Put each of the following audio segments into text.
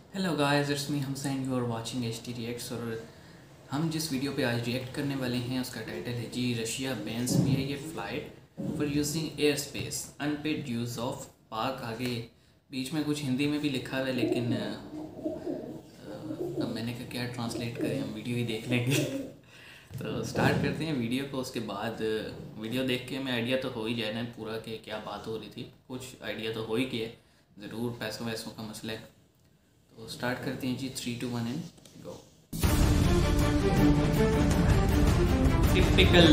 Hello guys, it's me हमसैन, you are watching HT reacts. और हम जिस वीडियो पे आज रिएक्ट करने वाले हैं उसका टाइटल है जी रशिया बैन्स ये flight for using airspace unpaid use of Pak. आगे बीच में कुछ हिंदी में भी लिखा हुआ है, लेकिन अब मैंने कहा क्या ट्रांसलेट करें, हम वीडियो ही देख लेंगे। तो स्टार्ट करते हैं वीडियो को। उसके बाद वीडियो देख के हमें आइडिया तो हो ही जाए ना पूरा कि क्या बात हो रही थी। कुछ आइडिया तो हो ही गया, ज़रूर पैसों वैसों का मसला है। तो स्टार्ट करते हैं जी, 3, 2, 1 एंड गो। टिपिकल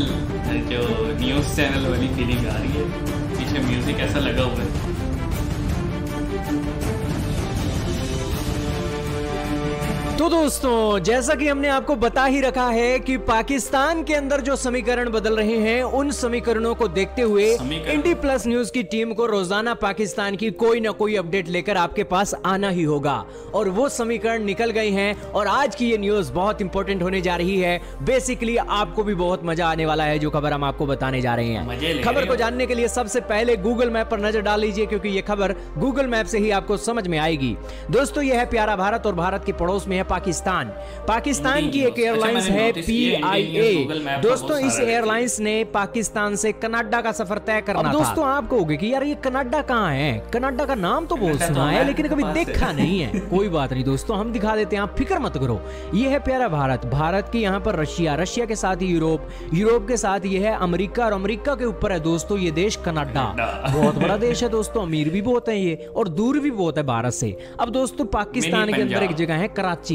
जो न्यूज़ चैनल वाली फीलिंग आ रही है, पीछे म्यूजिक ऐसा लगा हुआ है। तो दोस्तों, जैसा कि हमने आपको बता ही रखा है कि पाकिस्तान के अंदर जो समीकरण बदल रहे हैं, उन समीकरणों को देखते हुए इंडी प्लस न्यूज की टीम को रोजाना पाकिस्तान की कोई ना कोई अपडेट लेकर आपके पास आना ही होगा। और वो समीकरण निकल गए हैं और आज की ये न्यूज बहुत इंपॉर्टेंट होने जा रही है। बेसिकली आपको भी बहुत मजा आने वाला है जो खबर हम आपको बताने जा रहे हैं। खबर को जानने के लिए सबसे पहले गूगल मैप पर नजर डाल लीजिए, क्योंकि ये खबर गूगल मैप से ही आपको समझ में आएगी। दोस्तों, यह है प्यारा भारत और भारत के पड़ोस में है पाकिस्तान की एक एयरलाइंस है PIA। दोस्तों, इस एयरलाइंस ने पाकिस्तान से कनाडा का सफर तय करना था। दोस्तों, आप कहोगे कि यार ये कनाडा कहाँ है? कनाडा का नाम तो बहुत सुना है, लेकिन कभी देखा नहीं है। कोई बात नहीं दोस्तों, हम दिखा देते हैं, आप फिक्र मत करो। ये है प्यारा भारत की यहाँ पर रशिया के साथ ही यूरोप के साथ ये है अमेरिका, और अमेरिका के ऊपर है दोस्तों ये देश कनाडा। बहुत बड़ा देश है दोस्तों, अमीर भी बहुत है ये, और दूर भी बहुत है भारत से। अब दोस्तों, पाकिस्तान के अंदर एक जगह है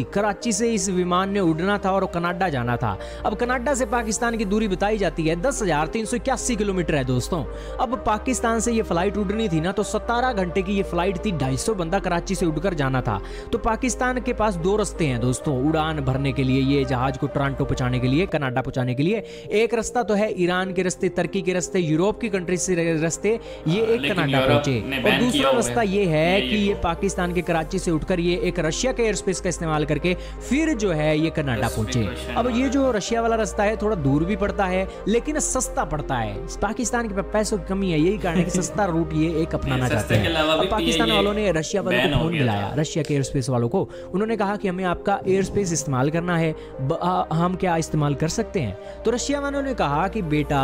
कराची से इस विमान ने उड़ना था और कनाडा जाना था। अब कनाडा से पाकिस्तान की दूरी बताई जाती है 10,381 किलोमीटर है दोस्तों। अब पाकिस्तान से ये फ्लाइट उड़नी थी ना, तो 17 घंटे की ये फ्लाइट थी। 250 बंदा कराची से उड़कर जाना था। तो पाकिस्तान के पास दो रास्ते हैं दोस्तों उड़ान भरने के लिए, ये जहाज को टोरंटो पहुंचाने के लिए, कनाडा पहुंचाने के लिए। एक रास्ता तो है ईरान के रास्ते, तुर्की के रास्ते, यूरोप की कंट्री से रास्ते, ये एक कनाडा पहुंचे। और दूसरा रास्ता ये है कि ये पाकिस्तान के कराची से उठकर ये एक रशिया के एयर स्पेस का इस्तेमाल करके फिर जो है ये कनाडा पहुंचे। अब ये जो रशिया वाला रास्ता है थोड़ा दूर भी पड़ता है, लेकिन सस्ता पड़ता है। पाकिस्तान के पैसों की कमी है, यही कारण है कि सस्ता रूट ये एक अपनाना चाहते हैं। अब पाकिस्तान वालों ने रशिया वालों को फोन मिलाया, रशिया के एयर स्पेस वालों को। उन्होंने कहा कि हमें आपका एयर स्पेस इस्तेमाल करना है, हम क्या इस्तेमाल कर सकते हैं? तो रशिया वालों ने कहा कि बेटा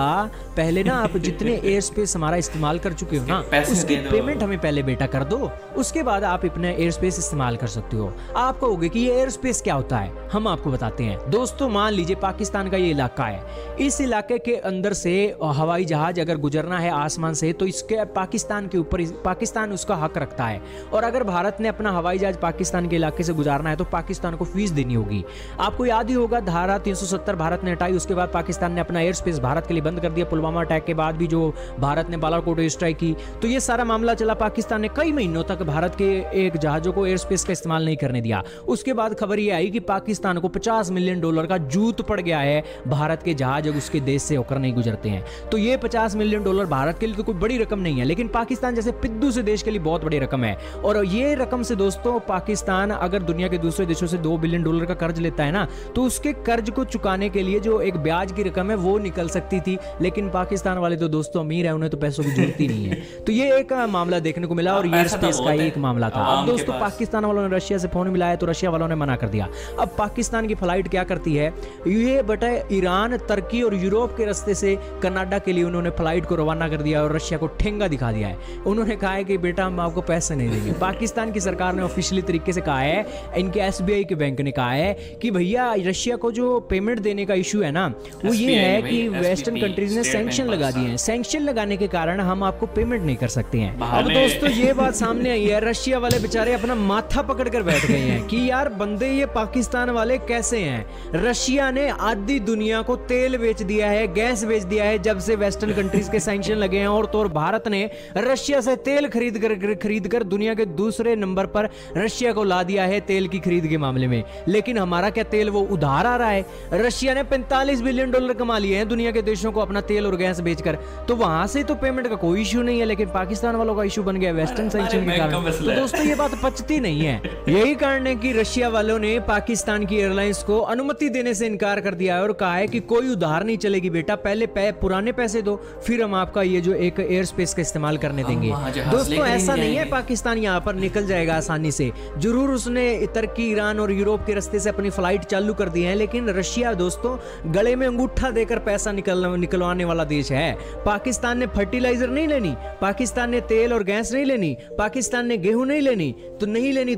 पहले ना आप जितने एयर स्पेस हमारा इस्तेमाल कर चुके हो ना, उसकी पेमेंट हमें पहले बेटा कर दो, उसके बाद आप अपना एयर स्पेस इस्तेमाल कर सकते हो। आप कहोगे कि ये एयर स्पेस क्या होता है, हम आपको बताते हैं। दोस्तों, मान लीजिए पाकिस्तान का ये इलाका है, इस इलाके के अंदर से हवाई जहाज अगर गुजरना है आसमान से, तो इसके पाकिस्तान के ऊपर पाकिस्तान उसका हक रखता है। और अगर भारत ने अपना हवाई जहाज पाकिस्तान के इलाके से गुजारना है तो पाकिस्तान को फीस देनी होगी। आपको याद ही होगा, धारा 370 भारत ने हटाई, उसके बाद पाकिस्तान ने अपना एयर स्पेस भारत के लिए बंद कर दिया। पुलवामा अटैक के बाद भी जो भारत ने बालाकोट एयर स्ट्राइक की, तो ये सारा मामला चला। पाकिस्तान ने कई महीनों तक भारत के एक जहाजों को एयर स्पेस का इस्तेमाल नहीं करने दिया। उसके बाद खबर यह आई कि पाकिस्तान को $50 मिलियन का जूत पड़ गया है, भारत के जहाज उसके देश से होकर नहीं गुजरते हैं। तो ये $50 मिलियन भारत के लिए तो कोई बड़ी रकम नहीं है, लेकिन पाकिस्तान जैसे पिद्दू से देश के लिए बहुत बड़ी रकम है। और ये रकम से दोस्तों, पाकिस्तान अगर दुनिया के दूसरे देशों से $2 बिलियन का कर्ज लेता है ना, तो उसके कर्ज को चुकाने के लिए जो एक ब्याज की रकम है वो निकल सकती थी। लेकिन पाकिस्तान वाले तो दोस्तों अमीर है, उन्हें तो पैसों की जरूरत ही नहीं है। तो ये एक मामला देखने को मिला, और एयर स्पेस का एक मामला था। अब दोस्तों, पाकिस्तान वालों ने रशिया से फोन मिलाया, तो रशिया वालों ने मना कर दिया। अब पाकिस्तान की फ्लाइट क्या करती है, ये बेटा ईरान, तुर्की और यूरोप के रास्ते से कनाडा के लिए उन्होंने फ्लाइट को रवाना कर दिया और रशिया को ठेंगा दिखा दिया है। उन्होंने कहा है कि बेटा हम आपको पैसे नहीं देंगे। पाकिस्तान की सरकार ने ऑफिशियली तरीके से कहा है, इनके SBI के बैंक ने कहा है कि भैया रशिया को जो पेमेंट देने का इशू है ना, वो ये है कि वेस्टर्न कंट्रीज ने सैंक्शन लगा दिए हैं। सैंक्शन लगाने के कारण हम आपको पेमेंट नहीं कर सकते हैं। अब दोस्तों, ये बात सामने आई है, रशिया वाले बेचारे अपना माथा पकड़ कर बैठ गए हैं कि यार बंदे ये पाकिस्तान वाले कैसे हैं। रशिया ने आधी दुनिया को तेल बेच दिया है, गैस बेच दिया है जब से वेस्टर्न कंट्रीज के सैंक्शन लगे हैं। और तो और भारत ने रशिया से तेल खरीद कर दुनिया के दूसरे नंबर पर रशिया को ला दिया है तेल की खरीद के मामले में। लेकिन हमारा क्या तेल वो उधार आ रहा है। रशिया ने $45 बिलियन कमा लिए हैं दुनिया के देशों को अपना तेल और गैस बेचकर, तो वहां से तो पेमेंट का कोई इशू नहीं है। लेकिन पाकिस्तान वालों का इशू बन गया वेस्टर्न सैंक्शन के कारण। तो दोस्तों, ये बात पचती नहीं है। यही कारण है कि रशिया रशिया वालों ने पाकिस्तान की एयरलाइंस को अनुमति देने से इनकार कर दिया है और कहा है कि कोई उधार नहीं चलेगी बेटा, पहले पुराने पैसे दो, फिर हम आपका ये जो एक एयर स्पेस का इस्तेमाल करने देंगे। दोस्तों ऐसा नहीं है पाकिस्तान यहाँ पर निकल जाएगा आसानी से। जरूर उसने तुर्की, ईरान और यूरोप के रास्ते से अपनी फ्लाइट चालू कर दी है, लेकिन रशिया दोस्तों गले में अंगूठा देकर पैसा निकलवाने वाला देश है। पाकिस्तान ने फर्टिलाइजर नहीं लेनी, पाकिस्तान ने तेल और गैस नहीं लेनी, पाकिस्तान ने गेहूं नहीं लेनी तो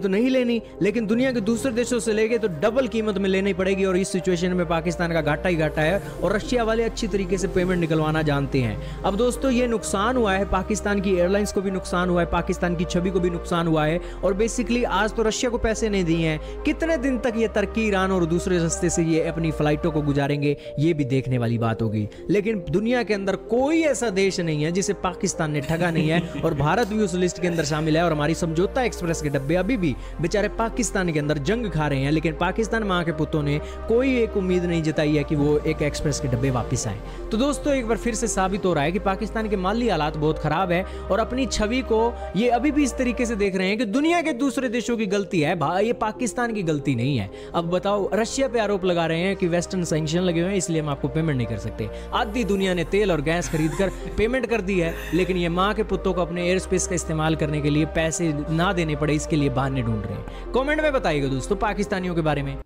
नहीं लेनी, लेकिन दुनिया के दूसरे देशों से लेके तो डबल कीमत में लेनी पड़ेगी। और इस सिचुएशन में पाकिस्तान का घाटा ही घाटा है और रशिया वाले अच्छी तरीके से पेमेंट निकलवाना जानते हैं। अब दोस्तों ये नुकसान हुआ है, पाकिस्तान की एयरलाइंस को भी नुकसान हुआ है, पाकिस्तान की छवि को भी नुकसान हुआ है। और बेसिकली आज तो रशिया को पैसे नहीं दिए हैं, कितने दिन तक ये तुर्की, ईरान और दूसरे रास्ते से ये अपनी फ्लाइटों को गुजारेंगे, ये भी देखने वाली बात होगी। लेकिन दुनिया के अंदर कोई ऐसा देश नहीं है जिसे पाकिस्तान ने ठगा नहीं है और भारत भी उस लिस्ट के अंदर शामिल है। और हमारी समझौता एक्सप्रेस के डब्बे अभी भी बेचारे पाकिस्तान के अंदर जंग खा रहे हैं, लेकिन पाकिस्तान मां के पुतों ने कोई एक उम्मीद नहीं जताई है कि वो एक एक्सप्रेस के डब्बे वापस आए। तो दोस्तों एक बार फिर से साबित हो रहा है कि पाकिस्तान के माली हालात बहुत खराब है और अपनी छवि को ये अभी भी इस तरीके से देख रहे हैं कि दुनिया के दूसरे देशों की गलती है, ये पाकिस्तान की गलती नहीं है। अब बताओ, रशिया पे आरोप लगा रहे हैं कि वेस्टर्न सैंक्शन लगे हुए हैं इसलिए हम आपको पेमेंट नहीं कर सकते। आधी दुनिया ने तेल और गैस खरीद कर पेमेंट कर दी है, लेकिन ये मां के पुत्तों को अपने एयर स्पेस का इस्तेमाल करने के लिए पैसे ना देने पड़े, इसके लिए बहाने ढूंढ रहे हैं। कमेंट में बताइएगा दोस्तों पाकिस्तानियों के बारे में।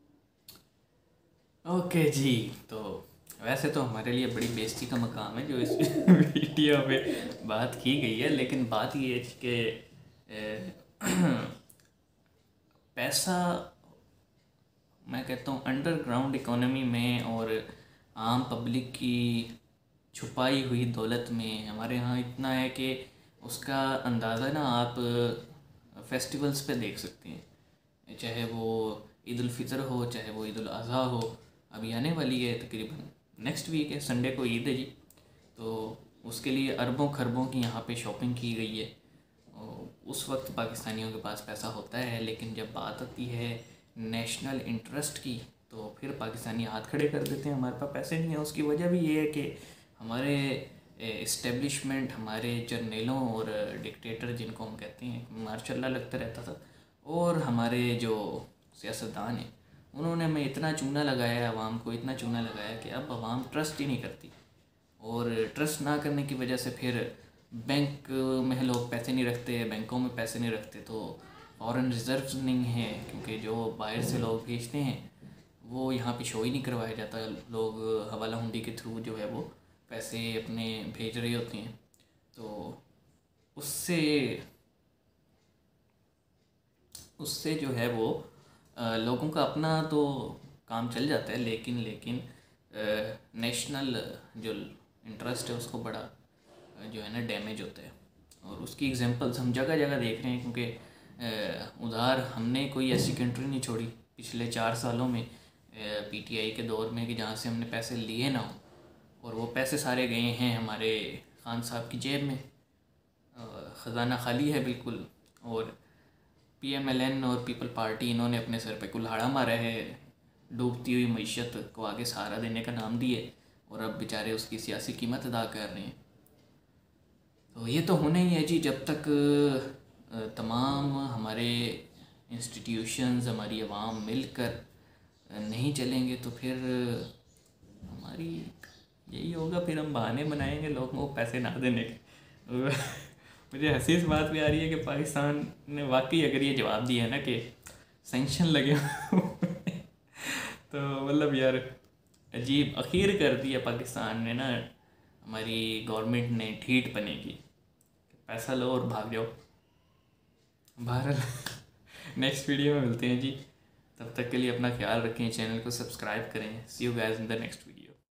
ओके जी, तो वैसे तो हमारे लिए बड़ी बेइज्जती का मकाम है जो इस वीडियो में बात की गई है, लेकिन बात ये है कि पैसा मैं कहता हूँ अंडरग्राउंड इकोनॉमी में और आम पब्लिक की छुपाई हुई दौलत में हमारे यहाँ इतना है कि उसका अंदाज़ा ना आप फेस्टिवल्स पे देख सकते हैं, चाहे वो ईद उल फितर हो, चाहे वो ईद उल अज़हा हो। अभी आने वाली है, तकरीबन नेक्स्ट वीक है, संडे को ईद है जी, तो उसके लिए अरबों खरबों की यहाँ पे शॉपिंग की गई है। उस वक्त पाकिस्तानियों के पास पैसा होता है, लेकिन जब बात आती है नेशनल इंटरेस्ट की तो फिर पाकिस्तानी हाथ खड़े कर देते हैं, हमारे पास पैसे नहीं है। उसकी वजह भी ये है कि हमारे इस्टेब्लिशमेंट, हमारे जर्नलों और डिक्टेटर जिनको हम कहते हैं, मार्शल लगता रहता था, और हमारे जो सियासतदान हैं उन्होंने हमें इतना चूना लगाया है, आवाम को इतना चूना लगाया कि अब आवाम ट्रस्ट ही नहीं करती। और ट्रस्ट ना करने की वजह से फिर बैंक में लोग पैसे नहीं रखते, बैंकों में पैसे नहीं रखते, तो फॉरेन रिजर्व्स नहीं है, क्योंकि जो बाहर से लोग भेजते हैं वो यहाँ पे शो ही नहीं करवाया जाता। लोग हवाला हुंडी के थ्रू जो है वो पैसे अपने भेज रहे होते हैं, तो उससे जो है वो लोगों का अपना तो काम चल जाता है, लेकिन नेशनल जो इंटरेस्ट है उसको बड़ा जो है ना डैमेज होता है। और उसकी एग्जांपल्स हम जगह जगह देख रहे हैं, क्योंकि उधार हमने कोई ऐसी कंट्री नहीं छोड़ी पिछले 4 सालों में पीटीआई के दौर में कि जहाँ से हमने पैसे लिए ना हो, और वो पैसे सारे गए हैं हमारे खान साहब की जेब में, ख़जाना खाली है बिल्कुल। और पीएमएलएन और पीपल पार्टी इन्होंने अपने सर पे कुल्हाड़ा मारा है, डूबती हुई मईशत को आगे सहारा देने का नाम दिए, और अब बेचारे उसकी सियासी कीमत अदा कर रहे हैं। तो ये तो होना ही है जी, जब तक तमाम हमारे इंस्टीट्यूशंस, हमारी आवाम मिलकर नहीं चलेंगे तो फिर हमारी यही होगा, फिर हम बहाने बनाएंगे लोगों को पैसे ना देने के। मुझे हंसी इस बात पे आ रही है कि पाकिस्तान ने वाकई अगर ये जवाब दिया है ना कि सैंक्शन लगे तो मतलब यार अजीब अखीर कर दिया पाकिस्तान ने ना, हमारी गवर्नमेंट ने ठीठ पने की, पैसा लो और भाग जाओ। बहरहाल नेक्स्ट वीडियो में मिलते हैं जी, तब तक के लिए अपना ख्याल रखें, चैनल को सब्सक्राइब करें। See you guys in the next video.